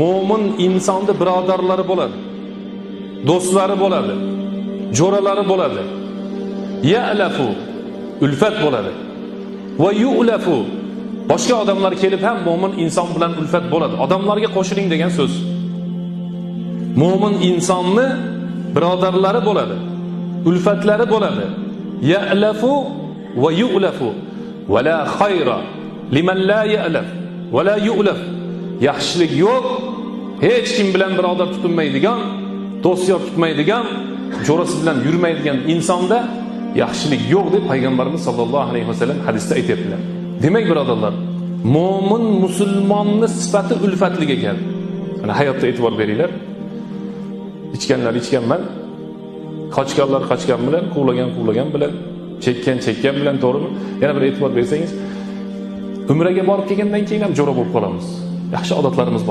Mo'min insonning birodarlari bo'ladi. Do'stlari bo'ladi. Jo'ralari bo'ladi. Ya'lafu ulfat bo'ladi. Va yu'lafu boshqa odamlar kelib ham mo'min inson bilan ulfat bo'ladi. Odamlarga qo'shiling degan so'z. Mo'min insonni birodarlari bo'ladi. Ulfatlari bo'ladi. Ya'lafu va yu'lafu va la khayra liman la ya'laf va la yu'laf. Yaxshilik yo'q, hech kim bilan birodar tutinmaydigan, do'styor tutmaydigan, jo'rasi bilan yurmaydigan insonda yaxshilik yo'q deb payg'ambarimiz sollallohu alayhi vasallam hadisda aytibdilar. Demak birodarlar, mo'min musulmonning sifati ulfatlik ekan. Mana hayotda e'tibor beringlar. Ichganlar ichganman, qochganlar qochgan bilan, quvlagan bilan, chekkan bilan, to'g'rimi? Yana bir e'tibor bersangiz, umraga borib kelgandan keyin ham jo'ra bo'lib qolamiz. Yaxshi odatlarimiz bor.